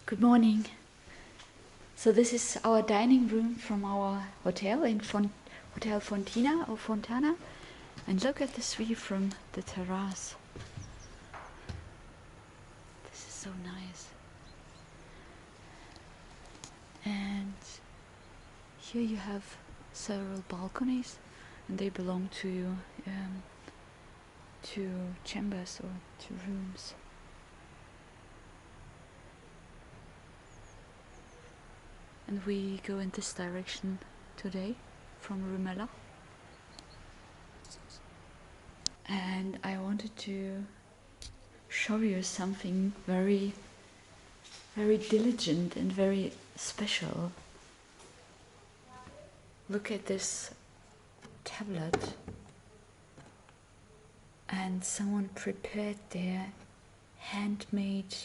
Good morning. So this is our dining room from our hotel in Hotel Fontina or Fontana. And look at this view from the terrace. This is so nice. And here you have several balconies, and they belong to chambers or to rooms. And we go in this direction today from Rimella. And I wanted to show you something very, very diligent and very special. Look at this tablet. And someone prepared their handmade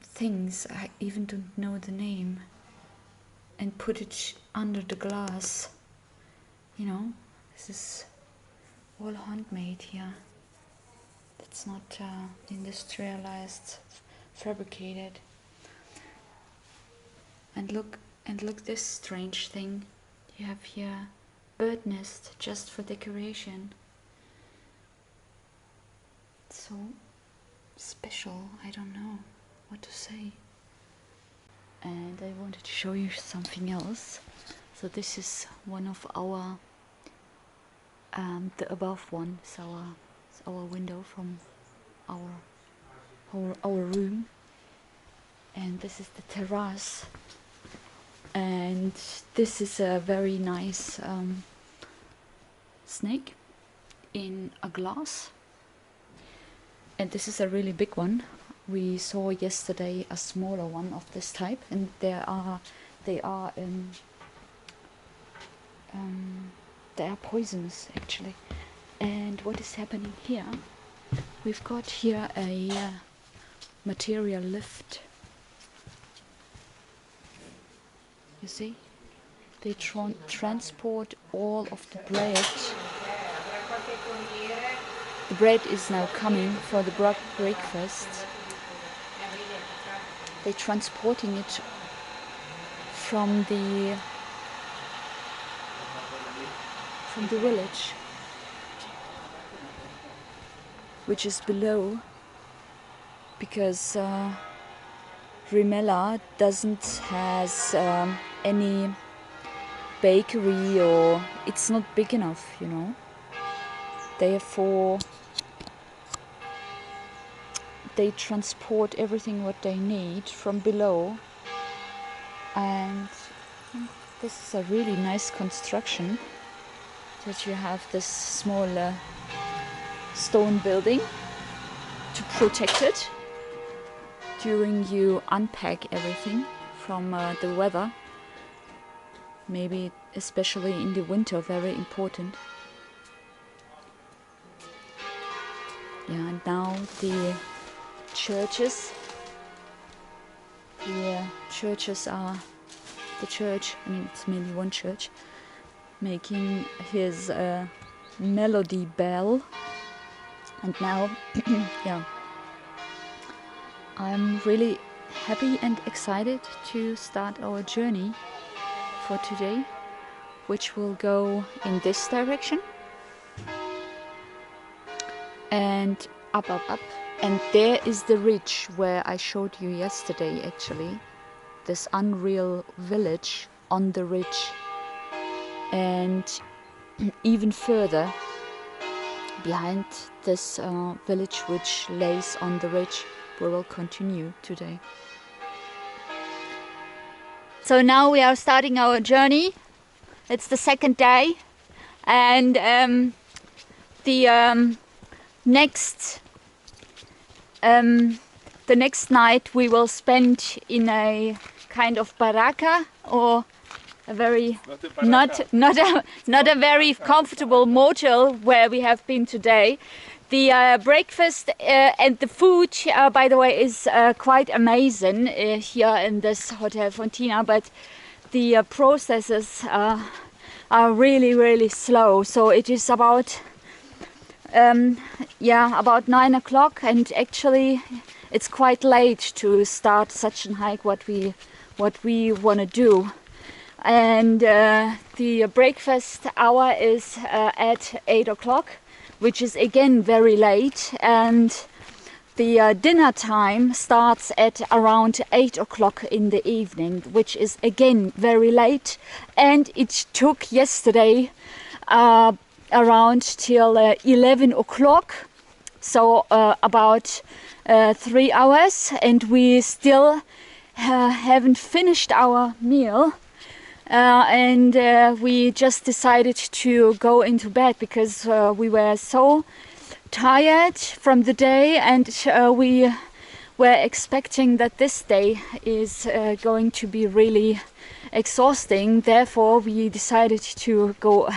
things, I even don't know the name, and put it under the glass. You know, this is all handmade here. It's not industrialized, fabricated. And look this strange thing. You have here bird nest just for decoration. It's so special, I don't know what to say. And I wanted to show you something else. So this is one of our the above one is our window from our room, and this is the terrace, and this is a very nice snake in a glass, and this is a really big one. We saw yesterday a smaller one of this type, and they are poisonous actually. And what is happening here? We've got here a material lift. You see? They transport all of the bread. The bread is now coming for the breakfast. They're transporting it from the village, which is below, because Rimella doesn't has any bakery, or it's not big enough, you know. Therefore they transport everything what they need from below, and this is a really nice construction, that you have this small stone building to protect it during you unpack everything from the weather, maybe especially in the winter, very important. Yeah, and now the churches are the church, I mean it's mainly one church, making his melody bell. And now yeah, I'm really happy and excited to start our journey for today, which will go in this direction and up. And there is the ridge where I showed you yesterday, actually, this unreal village on the ridge. And even further behind this village which lays on the ridge, we will continue today. So now we are starting our journey. It's the second day, and the next night we will spend in a kind of baraka, or a very not a very comfortable motel where we have been today. The breakfast and the food, by the way, is quite amazing here in this Hotel Fontina, but the processes are really slow. So it is about about 9 o'clock, and actually it's quite late to start such a hike what we want to do. And the breakfast hour is at 8 o'clock, which is again very late, and the dinner time starts at around 8 o'clock in the evening, which is again very late, and it took yesterday around till 11 o'clock, so about 3 hours, and we still haven't finished our meal. And we just decided to go into bed because we were so tired from the day, and we were expecting that this day is going to be really exhausting. Therefore we decided to go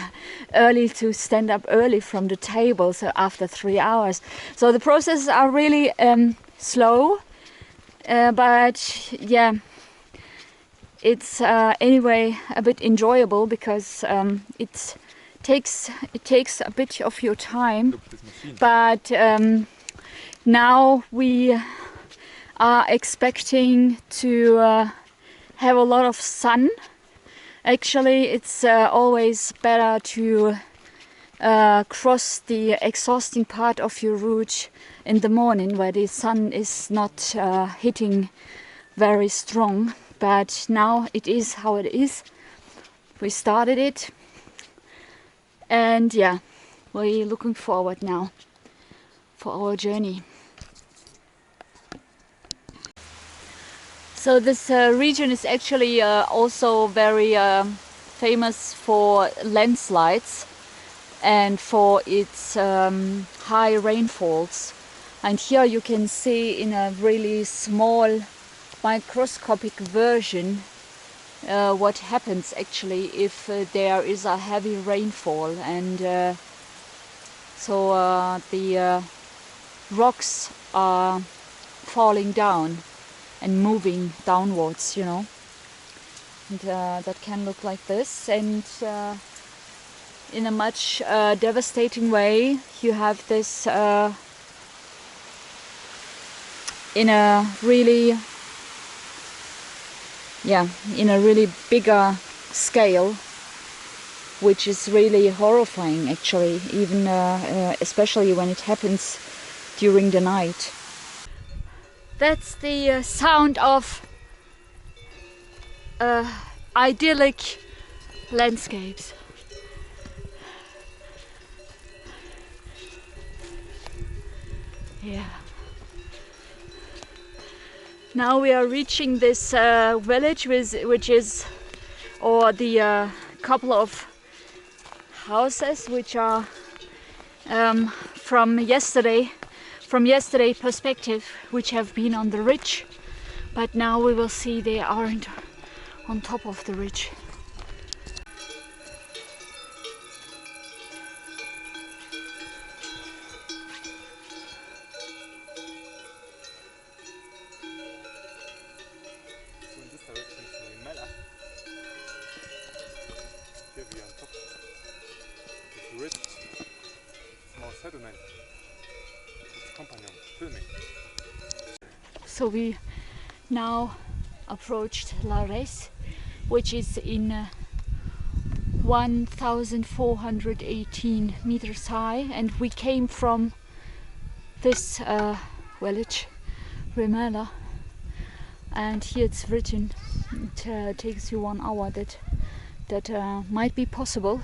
early, to stand up early from the table, so after 3 hours. So the processes are really slow, but yeah, it's anyway a bit enjoyable because it takes a bit of your time. But now we are expecting to have a lot of sun. Actually, it's always better to cross the exhausting part of your route in the morning, where the sun is not hitting very strong. But now it is how it is. We started it, and yeah, we're looking forward now for our journey. So this region is actually also very famous for landslides and for its high rainfalls. And here you can see in a really small microscopic version what happens actually if there is a heavy rainfall, and so the rocks are falling down and moving downwards, you know, and that can look like this. And in a much devastating way, you have this in a really bigger scale, which is really horrifying actually, even especially when it happens during the night. That's the sound of idyllic landscapes. Yeah. Now we are reaching this village, which is, or the couple of houses which are from yesterday perspective, which have been on the ridge, but now we will see they aren't on top of the ridge. So in this direction is Rimella. Here we are on top. This ridge, small settlement. It's companion, filming. So we now approached La Res, which is in 1418 meters high, and we came from this village, Rimella, and here it's written it takes you 1 hour. That might be possible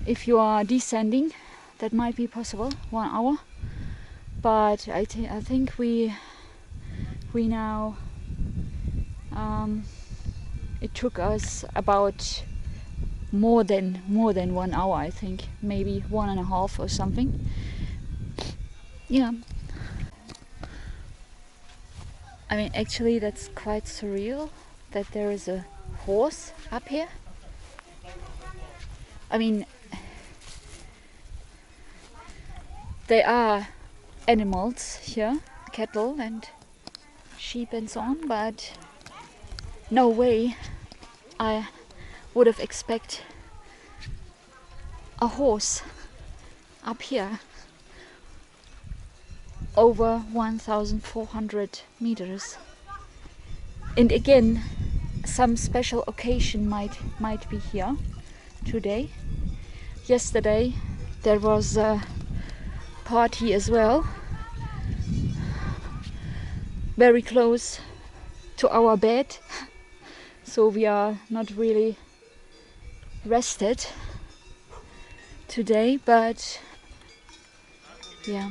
if you are descending. That might be possible, 1 hour, but I think we now it took us about more than 1 hour. I think maybe 1.5 or something. Yeah, I mean, actually that's quite surreal that there is a horse up here. I mean, there are animals here, cattle and sheep and so on, but no way I would have expected a horse up here over 1,400 meters. And again, some special occasion might be here today. Yesterday there was a party as well, very close to our bed, so we are not really rested today, but yeah.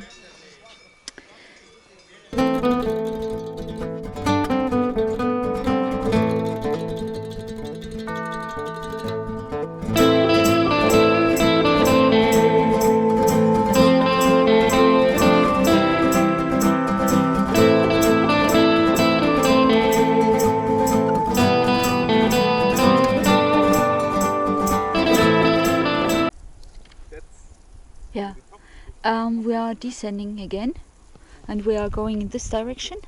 Yeah, we are descending again, and we are going in this direction,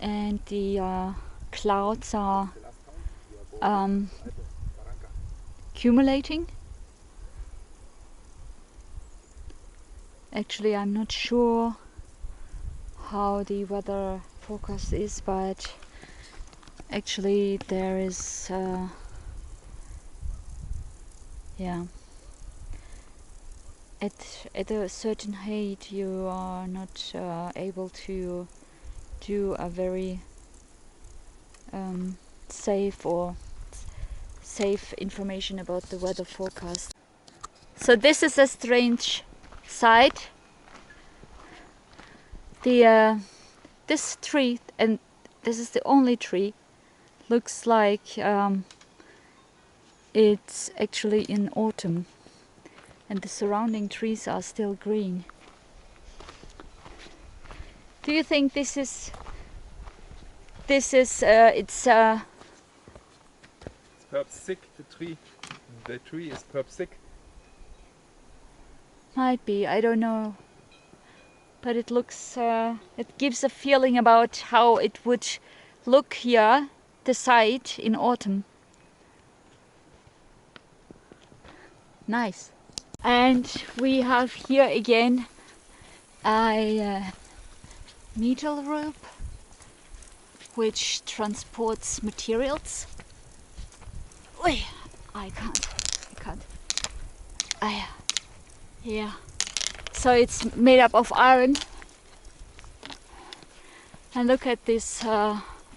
and the clouds are accumulating. Actually, I'm not sure how the weather forecast is, but actually there is yeah, at a certain height you are not able to do a very safe information about the weather forecast. So this is a strange sight. This tree, and this is the only tree, looks like it's actually in autumn, and the surrounding trees are still green. Do you think this is it's perhaps sick, the tree. The tree is perhaps sick. might be, I don't know, but it looks it gives a feeling about how it would look here, the site in autumn. Nice. And we have here again a metal rope which transports materials. Oi, I can't. Yeah. So it's made up of iron. And look at these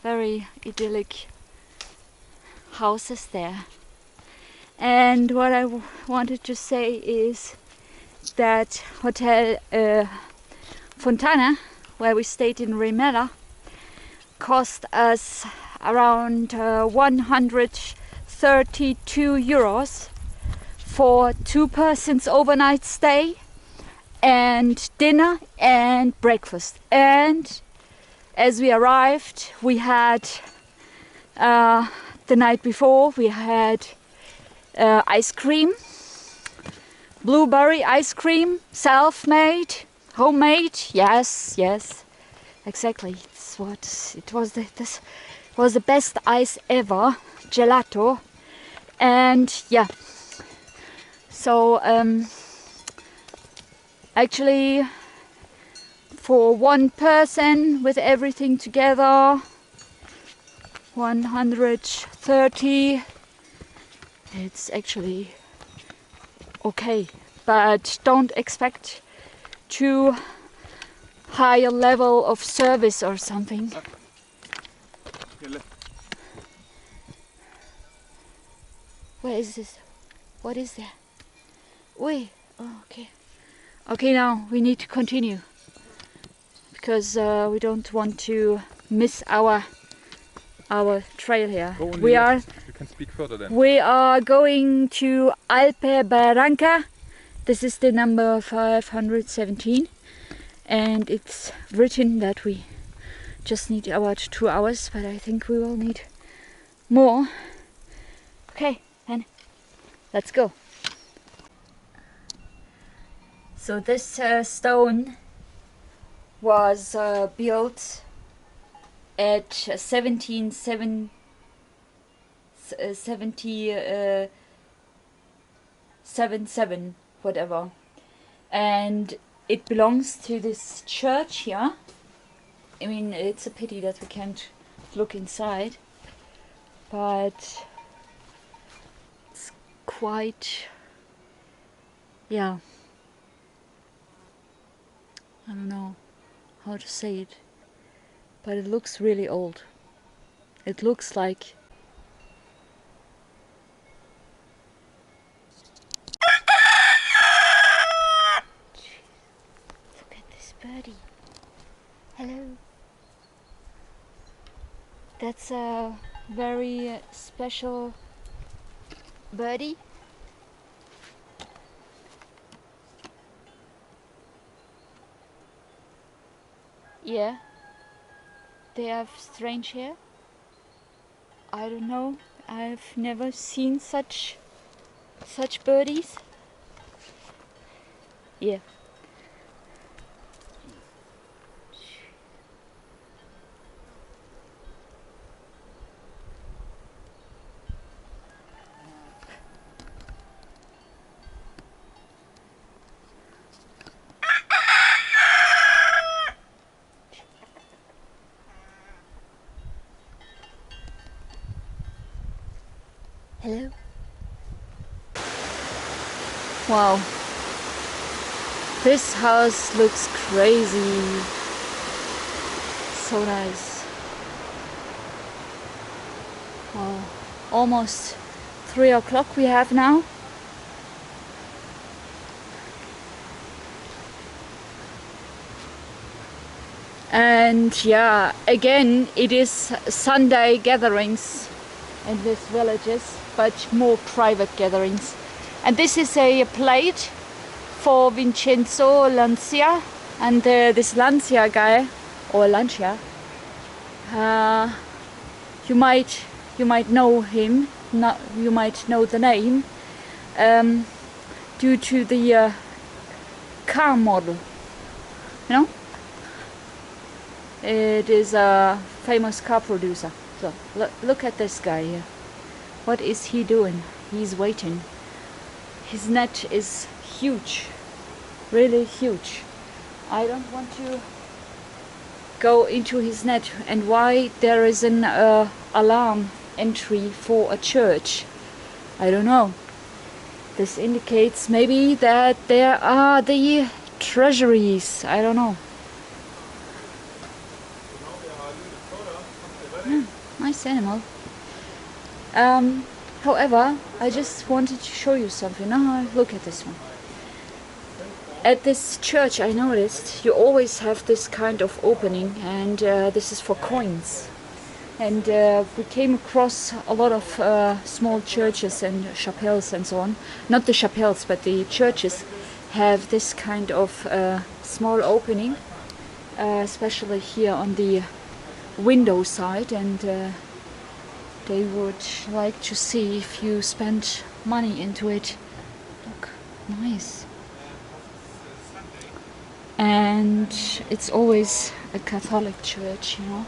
very idyllic houses there. And what I wanted to say is that Hotel Fontana, where we stayed in Rimella, cost us around 132 euros for 2 persons overnight stay and dinner and breakfast. And as we arrived, we had the night before we had ice cream, blueberry ice cream, self-made, homemade. Yes, exactly. It's what it was. This was the best ice ever, gelato, and yeah. So actually, for one person with everything together, 130. It's actually okay, but don't expect too high a level of service or something. Where is this? What is there? Oi, oh, okay. Okay, now we need to continue because we don't want to miss our trail here. You can speak further then. We are going to Alpe Baranca. This is the number 517, and it's written that we just need about 2 hours, but I think we will need more. Okay, then let's go. So this stone was built at 1777, whatever, and it belongs to this church here. I mean, it's a pity that we can't look inside, but it's quite, yeah, I don't know how to say it, but it looks really old. It looks like look at this birdie. Hello. That's a very special birdie. Yeah. They have strange hair. I don't know. I've never seen such birdies. Yeah. Hello. Wow. This house looks crazy. So nice. Wow. Almost 3 o'clock we have now. And yeah, again, it is Sunday gatherings in these villages, but more private gatherings. And this is a plate for Vincenzo Lancia, and this Lancia guy, or Lancia, you might know him, you might know the name, due to the car model, you know? It is a famous car producer. So look at this guy here. What is he doing? He's waiting. His net is huge, really huge. I don't want to go into his net. And why there is an alarm entry for a church? I don't know. This indicates maybe that there are the treasuries. I don't know. Nice animal. However, I just wanted to show you something. Now look at this one. At this church I noticed you always have this kind of opening, and this is for coins. And we came across a lot of small churches and chapels and so on. Not the chapels, but the churches have this kind of small opening, especially here on the window side, and they would like to see if you spend money into it. Look, nice. And it's always a Catholic church, you know,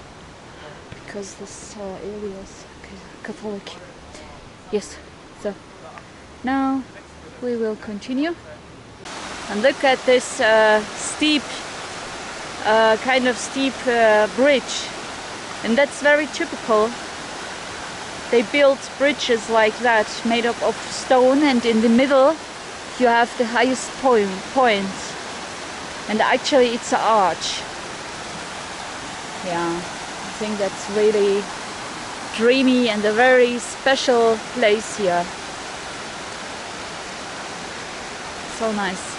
because this area is Catholic. Yes, so now we will continue. And look at this steep, kind of steep bridge. And that's very typical. They built bridges like that, made up of stone, and in the middle you have the highest point. And actually it's an arch. Yeah, I think that's really dreamy and a very special place here. So nice.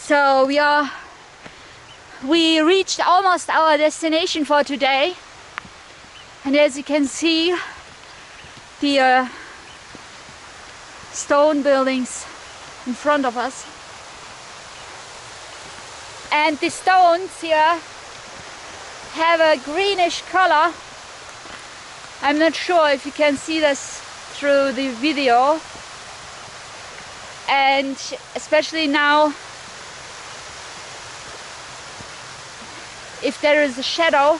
So we reached almost our destination for today, and as you can see, the stone buildings in front of us, and the stones here have a greenish color. I'm not sure if you can see this through the video, and especially now if there is a shadow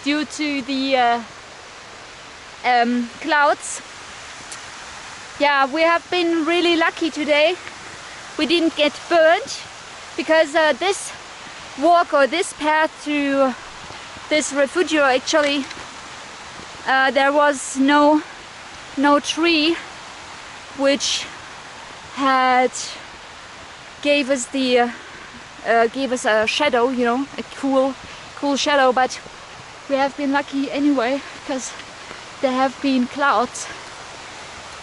due to the clouds. Yeah, we have been really lucky today. We didn't get burnt because this walk or this path to this refugio, actually there was no tree which had gave us a shadow, you know, a cool shadow, but we have been lucky anyway because there have been clouds.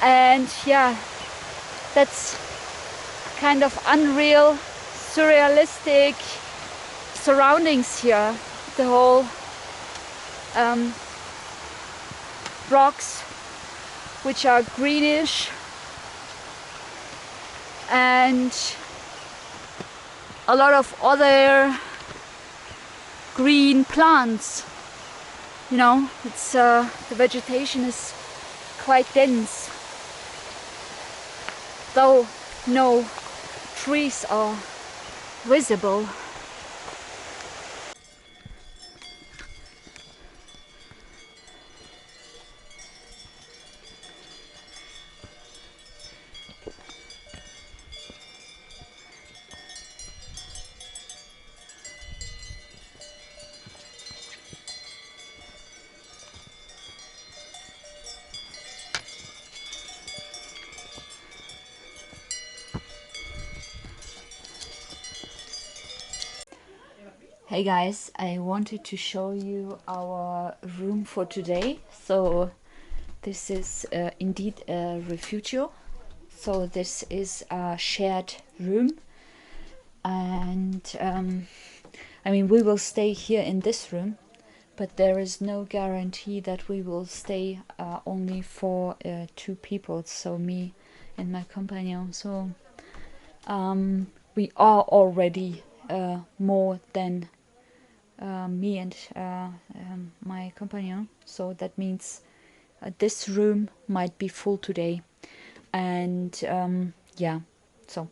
And yeah, that's kind of unreal, surrealistic surroundings here. The whole rocks, which are greenish, and a lot of other green plants. You know, it's the vegetation is quite dense, though no trees are visible. Hey guys, I wanted to show you our room for today. So this is indeed a refugio. So this is a shared room, and I mean, we will stay here in this room, but there is no guarantee that we will stay only for 2 people, so me and my companion. So we are already more than me and my companion, so that means this room might be full today. And yeah, so,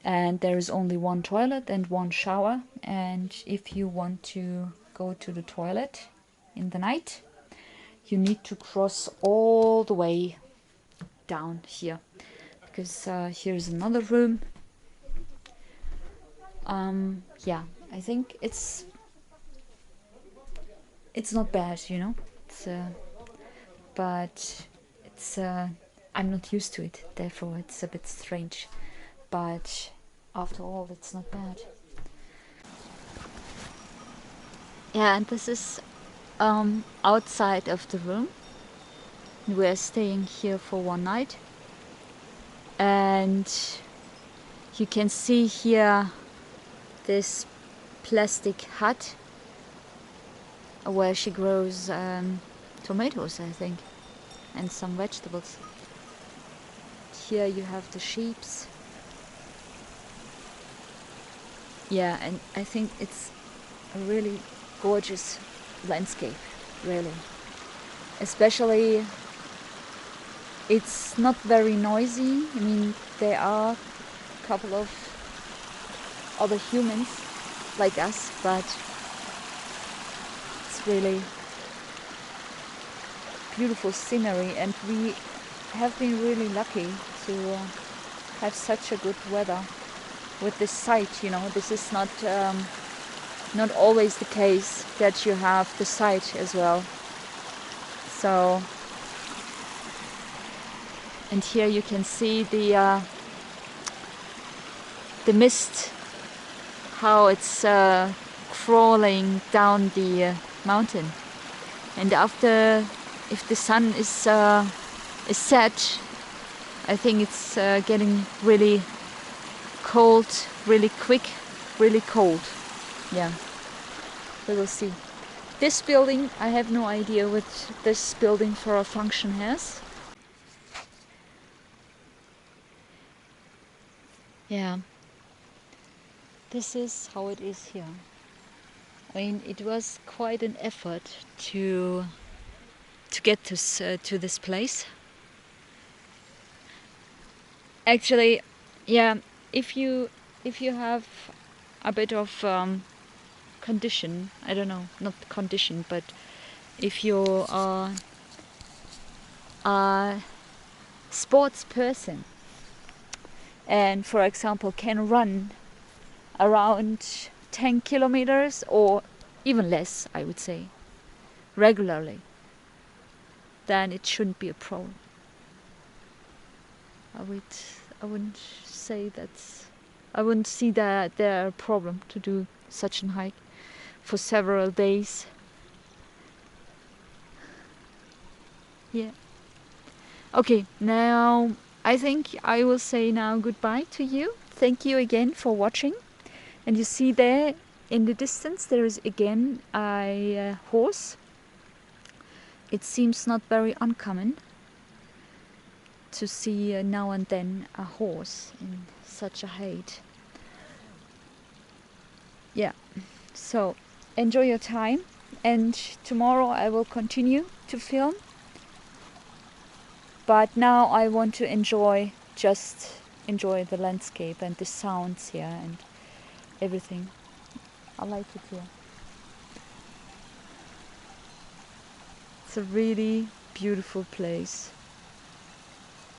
and there is only 1 toilet and 1 shower, and if you want to go to the toilet in the night, you need to cross all the way down here, because here's another room. Yeah, I think it's not bad, you know. But it's I'm not used to it, therefore it's a bit strange. But after all, it's not bad. Yeah, and this is outside of the room. We're staying here for 1 night, and you can see here this plastic hut where she grows tomatoes, I think, and some vegetables. Here you have the sheeps. Yeah, and I think it's a really gorgeous landscape, really. Especially, it's not very noisy. I mean, there are a couple of other humans like us, but it's really beautiful scenery, and we have been really lucky to have such a good weather with this site. You know, this is not always the case that you have the site as well. So, and here you can see the mist, how it's crawling down the mountain. And after, if the sun is set, I think it's getting really cold really quick, really cold. Yeah, we will see. This building, I have no idea what this building for a function has. Yeah, this is how it is here. I mean, it was quite an effort to get to this place. Actually, yeah, if you have a bit of condition, I don't know, not condition, but if you are a sports person and, for example, can run around 10 kilometers or even less, I would say, regularly, then it shouldn't be a problem. I wouldn't say that's. I wouldn't see that there a problem to do such a hike for several days. Yeah. Okay, now I think I will say now goodbye to you. Thank you again for watching. And you see there in the distance there is again a horse. It seems not very uncommon to see now and then a horse in such a height. Yeah, so enjoy your time, and tomorrow I will continue to film. But now I want to just enjoy the landscape and the sounds here and everything. I like it here. It's a really beautiful place.